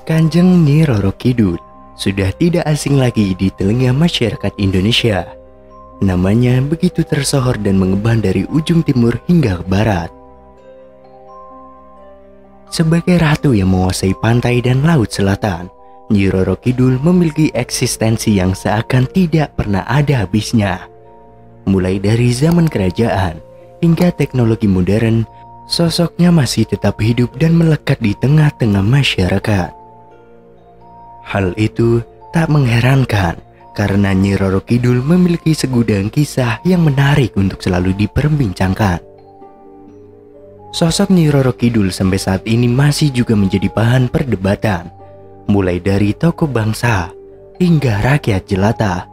Kanjeng Nyi Roro Kidul sudah tidak asing lagi di telinga masyarakat Indonesia. Namanya begitu tersohor dan mengebah dari ujung timur hingga ke barat. Sebagai ratu yang menguasai pantai dan laut selatan, Nyi Roro Kidul memiliki eksistensi yang seakan tidak pernah ada habisnya. Mulai dari zaman kerajaan hingga teknologi modern, sosoknya masih tetap hidup dan melekat di tengah-tengah masyarakat. Hal itu tak mengherankan karena Nyi Roro Kidul memiliki segudang kisah yang menarik untuk selalu diperbincangkan. Sosok Nyi Roro Kidul sampai saat ini masih juga menjadi bahan perdebatan, mulai dari tokoh bangsa hingga rakyat jelata.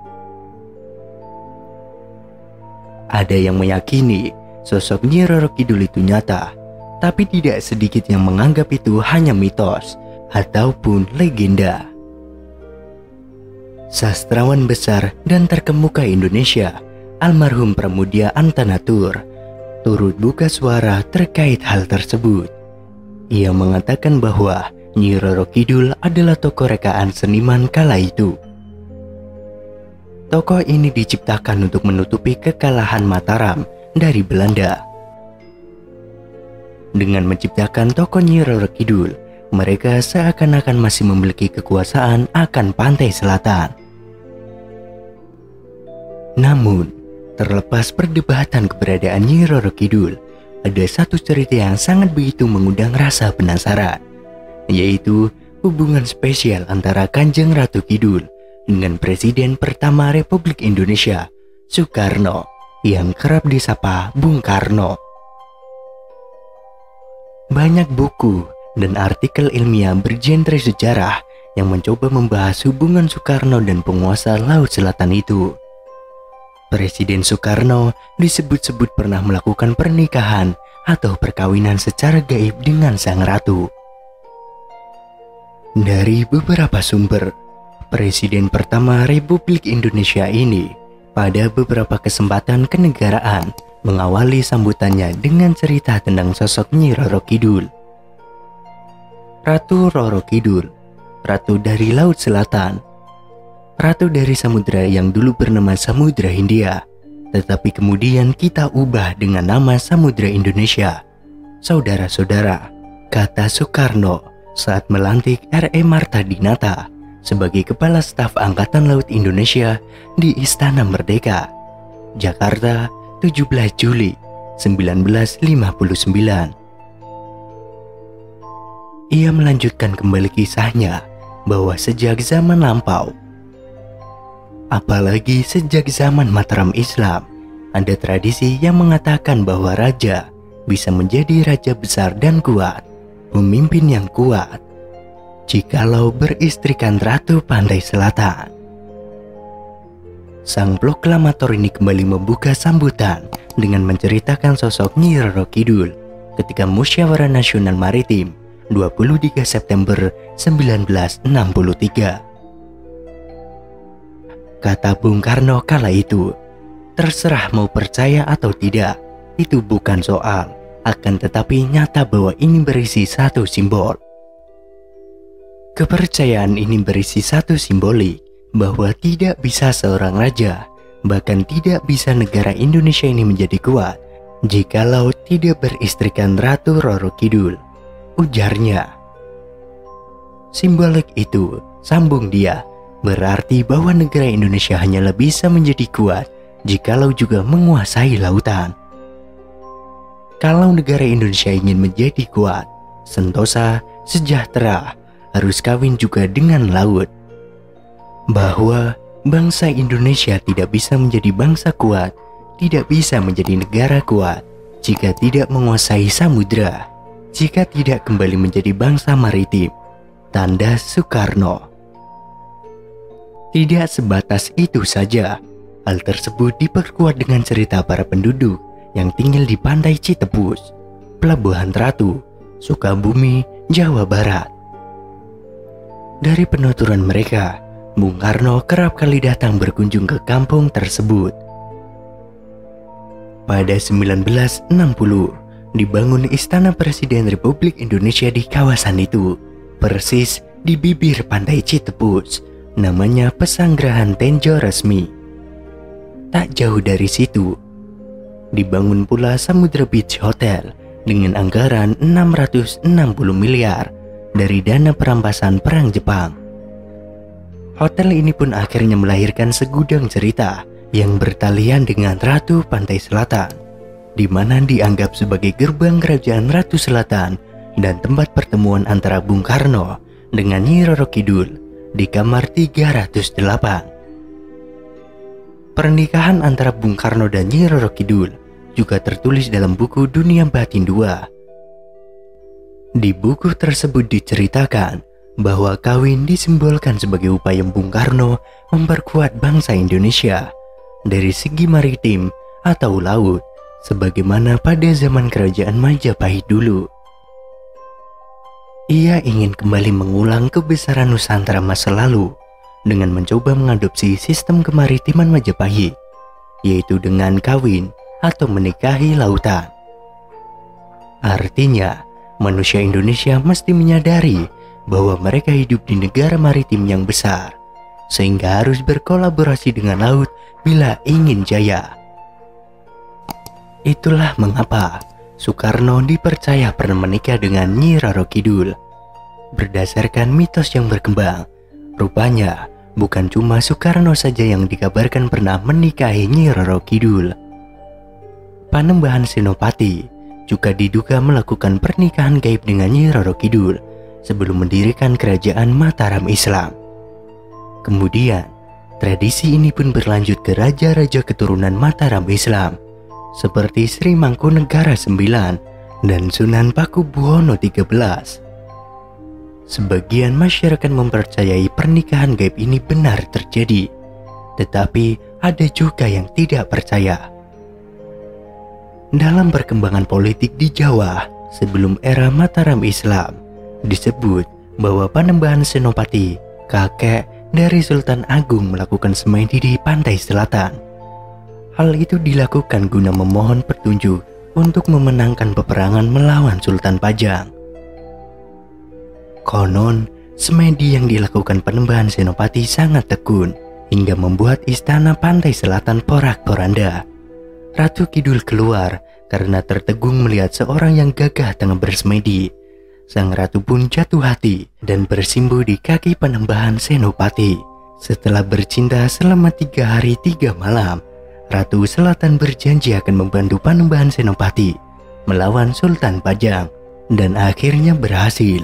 Ada yang meyakini sosok Nyi Roro Kidul itu nyata, tapi tidak sedikit yang menganggap itu hanya mitos ataupun legenda. Sastrawan besar dan terkemuka Indonesia, almarhum Pramudia Antanatur, turut buka suara terkait hal tersebut. Ia mengatakan bahwa Nyi Roro Kidul adalah tokoh rekaan seniman kala itu. Tokoh ini diciptakan untuk menutupi kekalahan Mataram dari Belanda. Dengan menciptakan tokoh Nyi Roro Kidul, mereka seakan-akan masih memiliki kekuasaan akan pantai selatan. Namun, terlepas perdebatan keberadaan Nyi Roro Kidul, ada satu cerita yang sangat begitu mengundang rasa penasaran, yaitu hubungan spesial antara Kanjeng Ratu Kidul dengan Presiden pertama Republik Indonesia, Soekarno, yang kerap disapa Bung Karno. Banyak buku dan artikel ilmiah bergenre sejarah yang mencoba membahas hubungan Soekarno dan penguasa Laut Selatan itu. Presiden Soekarno disebut-sebut pernah melakukan pernikahan atau perkawinan secara gaib dengan sang ratu. Dari beberapa sumber, Presiden pertama Republik Indonesia ini pada beberapa kesempatan kenegaraan mengawali sambutannya dengan cerita tentang sosok Nyi Roro Kidul. Ratu Roro Kidul, ratu dari Laut Selatan, ratu dari samudera yang dulu bernama Samudra Hindia, tetapi kemudian kita ubah dengan nama Samudra Indonesia. Saudara-saudara, kata Soekarno saat melantik R.E. Marta Dinata sebagai Kepala Staf Angkatan Laut Indonesia di Istana Merdeka, Jakarta, 17 Juli 1959. Ia melanjutkan kembali kisahnya bahwa sejak zaman lampau, apalagi sejak zaman Mataram Islam, ada tradisi yang mengatakan bahwa raja bisa menjadi raja besar dan kuat, pemimpin yang kuat, jikalau beristrikan Ratu Pantai Selatan. Sang proklamator ini kembali membuka sambutan dengan menceritakan sosok Nyi Roro Kidul ketika Musyawarah Nasional Maritim 23 September 1963. Kata Bung Karno kala itu, terserah mau percaya atau tidak, itu bukan soal, akan tetapi nyata bahwa ini berisi satu simbol. Kepercayaan ini berisi satu simbolik, bahwa tidak bisa seorang raja, bahkan tidak bisa negara Indonesia ini menjadi kuat, jikalau tidak beristrikan Ratu Roro Kidul, ujarnya. Simbolik itu, sambung dia, berarti bahwa negara Indonesia hanyalah bisa menjadi kuat jikalau juga menguasai lautan. Kalau negara Indonesia ingin menjadi kuat, sentosa, sejahtera, harus kawin juga dengan laut. Bahwa bangsa Indonesia tidak bisa menjadi bangsa kuat, tidak bisa menjadi negara kuat jika tidak menguasai samudra, jika tidak kembali menjadi bangsa maritim. Tanda Soekarno. Tidak sebatas itu saja, hal tersebut diperkuat dengan cerita para penduduk yang tinggal di pantai Citepus, Pelabuhan Ratu, Sukabumi, Jawa Barat. Dari penuturan mereka, Bung Karno kerap kali datang berkunjung ke kampung tersebut. Pada 1960, dibangun Istana Presiden Republik Indonesia di kawasan itu, persis di bibir pantai Citepus, namanya Pesanggerahan Tenjo Resmi. Tak jauh dari situ, dibangun pula Samudra Beach Hotel dengan anggaran 660 miliar dari dana perampasan Perang Jepang. Hotel ini pun akhirnya melahirkan segudang cerita yang bertalian dengan Ratu Pantai Selatan, di mana dianggap sebagai gerbang kerajaan Ratu Selatan dan tempat pertemuan antara Bung Karno dengan Nyi Roro Kidul di kamar 308. Pernikahan antara Bung Karno dan Nyi Roro Kidul juga tertulis dalam buku Dunia Batin II. Di buku tersebut diceritakan bahwa kawin disimbolkan sebagai upaya Bung Karno memperkuat bangsa Indonesia dari segi maritim atau laut, sebagaimana pada zaman kerajaan Majapahit dulu. Ia ingin kembali mengulang kebesaran Nusantara masa lalu dengan mencoba mengadopsi sistem kemaritiman Majapahit, yaitu dengan kawin atau menikahi lautan. Artinya, manusia Indonesia mesti menyadari bahwa mereka hidup di negara maritim yang besar, sehingga harus berkolaborasi dengan laut bila ingin jaya. Itulah mengapa Soekarno dipercaya pernah menikah dengan Nyi Roro Kidul. Berdasarkan mitos yang berkembang, rupanya bukan cuma Soekarno saja yang dikabarkan pernah menikahi Nyi Roro Kidul. Panembahan Senopati juga diduga melakukan pernikahan gaib dengan Nyi Roro Kidul sebelum mendirikan kerajaan Mataram Islam. Kemudian, tradisi ini pun berlanjut ke raja-raja keturunan Mataram Islam seperti Sri Mangkunegara IX dan Sunan Pakubuwono XIII. Sebagian masyarakat mempercayai pernikahan gaib ini benar terjadi, tetapi ada juga yang tidak percaya. Dalam perkembangan politik di Jawa sebelum era Mataram Islam, disebut bahwa Panembahan Senopati, kakek dari Sultan Agung, melakukan semedi di pantai selatan. Hal itu dilakukan guna memohon petunjuk untuk memenangkan peperangan melawan Sultan Pajang. Konon, semedi yang dilakukan Panembahan Senopati sangat tekun hingga membuat istana pantai selatan porak-poranda. Ratu Kidul keluar karena tertegun melihat seorang yang gagah tengah bersemedi. Sang ratu pun jatuh hati dan bersimbuh di kaki Panembahan Senopati. Setelah bercinta selama 3 hari 3 malam, Ratu Selatan berjanji akan membantu Panembahan Senopati melawan Sultan Pajang, dan akhirnya berhasil.